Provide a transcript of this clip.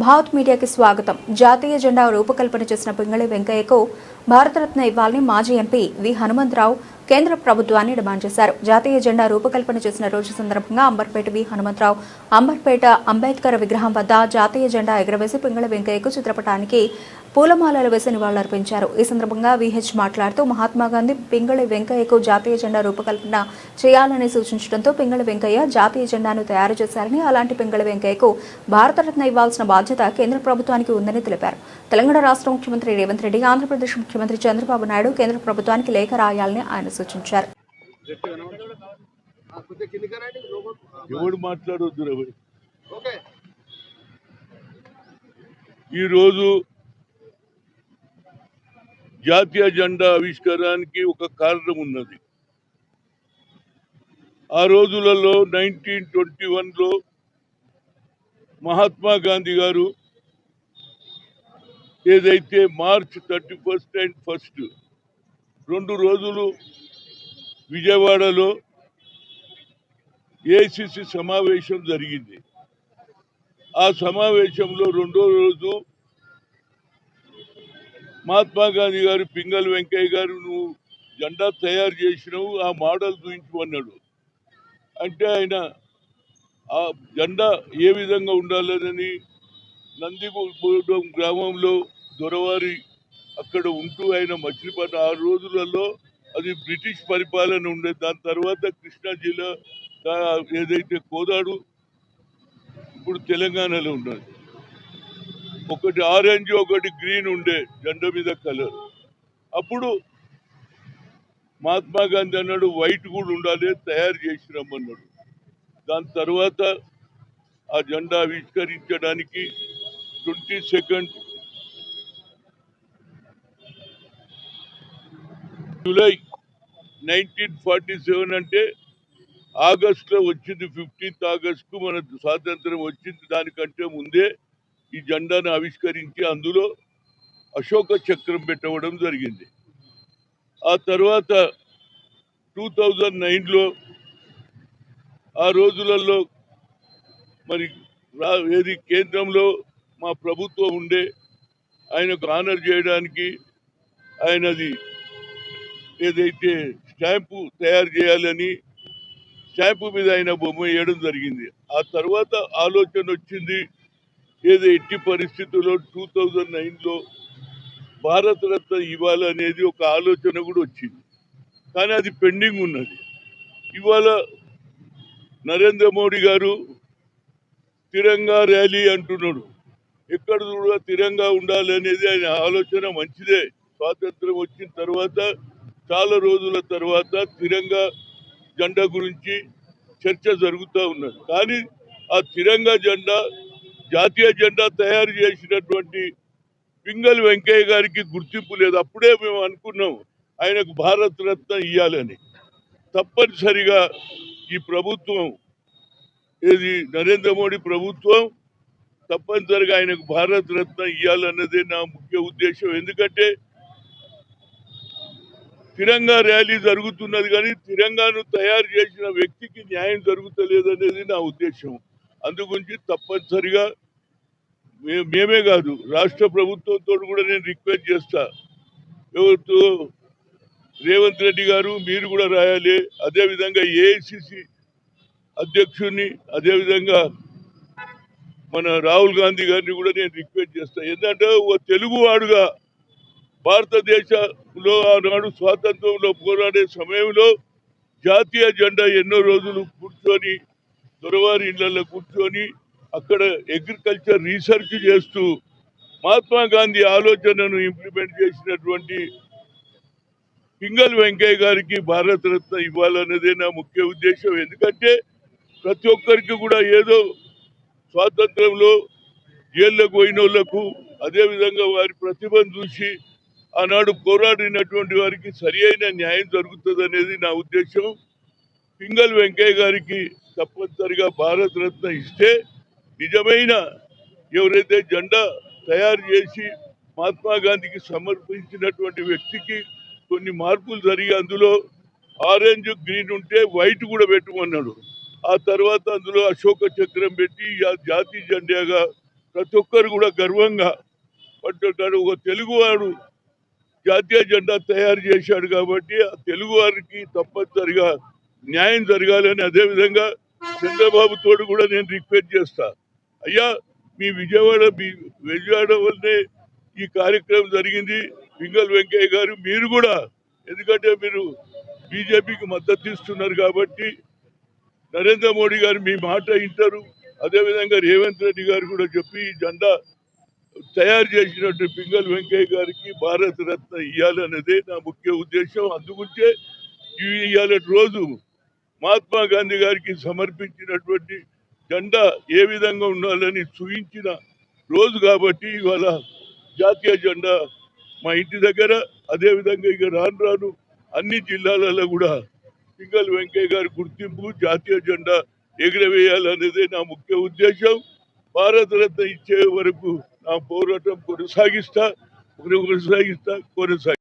భారత్ మీడియాకి స్వాగతం. జాతీయ జెండా రూపకల్పన చేసిన పింగళి వెంకయ్యకు భారతరత్న ఇవ్వాలని మాజీ ఎంపీ వి హనుమంతరావు కేంద్ర ప్రభుత్వాన్ని డిమాండ్ చేశారు. జాతీయ జెండా రూపకల్పన చేసిన రోజు సందర్భంగా అంబర్పేట వి హనుమంతరావు అంబర్పేట అంబేద్కర్ విగ్రహం వద్ద జాతీయ జెండా ఎగురవేసి పింగళి వెంకయ్యకు చిత్రపటానికి పూలమాలలు వేసి నివాళులర్పించారు. ఈ సందర్భంగా విహెచ్ మాట్లాడుతూ మహాత్మాగాంధీ పింగళి వెంకయ్యకు జాతీయ జెండా రూపకల్పన చేయాలని సూచించడంతో పింగళి వెంకయ్య జాతీయ జెండాను తయారు చేశారని, అలాంటి పింగళి వెంకయ్యకు భారతరత్న ఇవ్వాల్సిన బాధ్యత కేంద్ర ప్రభుత్వానికి ఉందని తెలిపారు. తెలంగాణ రాష్ట్ర ముఖ్యమంత్రి రేవంత్ రెడ్డి, ఆంధ్రప్రదేశ్ ముఖ్యమంత్రి చంద్రబాబు నాయుడు కేంద్ర ప్రభుత్వానికి లేఖ రాయాలని ఆయన సూచించారు. ఈరోజు జాతీయ జెండా ఆవిష్కారానికి ఒక కారణం ఉన్నది. ఆ రోజులలో 1921లో మహాత్మా గాంధీ గారు ఏదైతే మార్చ్ 31 అండ్ 1 2 రోజులు విజయవాడలో ఏఐసిసి సమావేశం జరిగింది. ఆ సమావేశంలో రెండో రోజు మహాత్మా గాంధీ గారు పింగళి వెంకయ్య గారు నువ్వు జెండా తయారు చేసినావు, ఆ మోడల్ చూపించమన్నాడు. అంటే ఆయన ఆ జెండా ఏ విధంగా ఉండాలని నందిగూడెం గ్రామంలో దొరవారి అక్కడ ఉంటూ ఆయన మచిలీపట్నం ఆ రోజులలో అది బ్రిటిష్ పరిపాలన ఉండేది. దాని తర్వాత కృష్ణా జిల్లా ఏదైతే కోదాడు ఇప్పుడు తెలంగాణలో ఉన్నది. ఒకటి ఆరెంజ్ ఒకటి గ్రీన్ ఉండే జెండా మీద కలర్. అప్పుడు మహాత్మా గాంధీ అన్నాడు వైట్ కూడా ఉండాలి, తయారు చేసి రమ్మన్నాడు. దాని తర్వాత ఆ జెండా ఆవిష్కరించడానికి 22 జూలై 1947 అంటే ఆగస్టులో వచ్చింది. 15 ఆగస్టుకు మన స్వాతంత్రం వచ్చింది. దానికంటే ముందే ఈ జెండాను ఆవిష్కరించి అందులో అశోక చక్రం పెట్టవడం జరిగింది. ఆ తర్వాత 2009లో ఆ రోజులలో మరి ఏది కేంద్రంలో మా ప్రభుత్వం ఉండే ఆయనకు ఆనర్ చేయడానికి ఆయనది ఏదైతే స్టాంపు తయారు చేయాలని స్టాంపు మీద ఆయన బొమ్మ వేయడం జరిగింది. ఆ తర్వాత ఆలోచన వచ్చింది ఏదో ఎట్టి పరిస్థితుల్లో 2009లో భారతరత్న ఇవ్వాలనేది ఒక ఆలోచన కూడా వచ్చింది. కానీ అది పెండింగ్ ఉన్నది. ఇవాళ నరేంద్ర మోడీ గారు తిరంగా ర్యాలీ అంటున్నాడు. ఎక్కడ కూడా తిరంగా ఉండాలనేది ఆయన ఆలోచన మంచిదే. స్వాతంత్రం వచ్చిన తర్వాత చాలా రోజుల తర్వాత తిరంగా జెండా గురించి చర్చ జరుగుతూ ఉన్నది. కానీ ఆ తిరంగా జెండా జాతీయ జెండా తయారు చేసినటువంటి పింగళి వెంకయ్య గారికి గుర్తింపు లేదు. అప్పుడే మేము అనుకున్నాం ఆయనకు భారత రత్న ఇవ్వాలని. తప్పనిసరిగా ఈ ప్రభుత్వం ఏది నరేంద్ర మోడీ ప్రభుత్వం తప్పనిసరిగా ఆయనకు భారత రత్న ఇవ్వాలన్నదే నా ముఖ్య ఉద్దేశం. ఎందుకంటే తిరంగా ర్యాలీ జరుగుతున్నది కానీ తిరంగాను తయారు చేసిన వ్యక్తికి న్యాయం జరుగుతలేదనేది నా ఉద్దేశం. అందుగురించి తప్పనిసరిగా మేమే కాదు రాష్ట్ర ప్రభుత్వంతో కూడా నేను రిక్వెస్ట్ చేస్తా, ఎవరితో రేవంత్ రెడ్డి గారు మీరు కూడా రాయాలి. అదేవిధంగా ఏఐసిసి అధ్యక్షుడిని, అదేవిధంగా మన రాహుల్ గాంధీ గారిని కూడా నేను రిక్వెస్ట్ చేస్తా. ఎందుకంటే ఓ తెలుగువాడుగా భారతదేశంలో ఆనాడు స్వాతంత్రంలో పోరాడే సమయంలో జాతీయ జెండా ఎన్నో రోజులు కూర్చొని దొరవారి ఇళ్లలో కూర్చొని అక్కడ అగ్రికల్చర్ రీసెర్చ్ చేస్తూ మహాత్మా గాంధీ ఆలోచనను ఇంప్లిమెంట్ చేసినటువంటి పింగళి వెంకయ్య గారికి భారతరత్న ఇవ్వాలన్నదే నా ముఖ్య ఉద్దేశం. ఎందుకంటే ప్రతి ఒక్కరికి కూడా ఏదో స్వాతంత్రంలో జైళ్ళకు పోయిన వాళ్లకు అదేవిధంగా వారి ప్రతిభను చూసి ఆనాడు పోరాడినటువంటి వారికి సరి అయిన న్యాయం జరుగుతుంది అనేది నా ఉద్దేశం. పింగళి వెంకయ్య గారికి తప్పనిసరిగా భారతరత్న ఇస్తే నిజమైన ఎవరైతే జెండా తయారు చేసి మహాత్మా గాంధీకి సమర్పించినటువంటి వ్యక్తికి కొన్ని మార్పులు జరిగి అందులో ఆరెంజ్ గ్రీన్ ఉంటే వైట్ కూడా పెట్టమన్నాడు. ఆ తర్వాత అందులో అశోక చక్రం పెట్టి జాతీయ జెండాగా ప్రతి ఒక్కరు కూడా గర్వంగా పట్టుకుంటారు. ఒక తెలుగువాడు జాతీయ జెండా తయారు చేశాడు కాబట్టి ఆ తెలుగు వారికి తప్పనిసరిగా న్యాయం జరగాలని, అదేవిధంగా చంద్రబాబు తోడు కూడా నేను రిక్వెస్ట్ చేస్తా. అయ్యా, మీ విజయవాడ వల్లనే ఈ కార్యక్రమం జరిగింది. పింగల్ వెంకయ్య గారు మీరు కూడా, ఎందుకంటే మీరు బీజేపీకి మద్దతు ఇస్తున్నారు కాబట్టి నరేంద్ర మోడీ గారు మీ మాట వింటారు. అదేవిధంగా రేవంత్ రెడ్డి గారు కూడా చెప్పి ఈ జెండా తయారు చేసినట్టు పింగల్ వెంకయ్య గారికి భారత రత్న ఇవ్వాలనేదే నా ముఖ్య ఉద్దేశం. అందుకుంటే ఇవాళ రోజు మహాత్మా గాంధీ గారికి సమర్పించినటువంటి జెండా ఏ విధంగా ఉండాలని చూపించిన రోజు కాబట్టి ఇవాళ జాతీయ జెండా మా ఇంటి దగ్గర, అదేవిధంగా ఇక రాను రాను అన్ని జిల్లాలలో కూడా పింగల్ వెంకయ్య గారి గుర్తింపు జాతీయ జెండా ఎగురవేయాలనేదే నా ముఖ్య ఉద్దేశం. భారతరత్న ఇచ్చే వరకు నా పోరాటం కొనసాగిస్తా.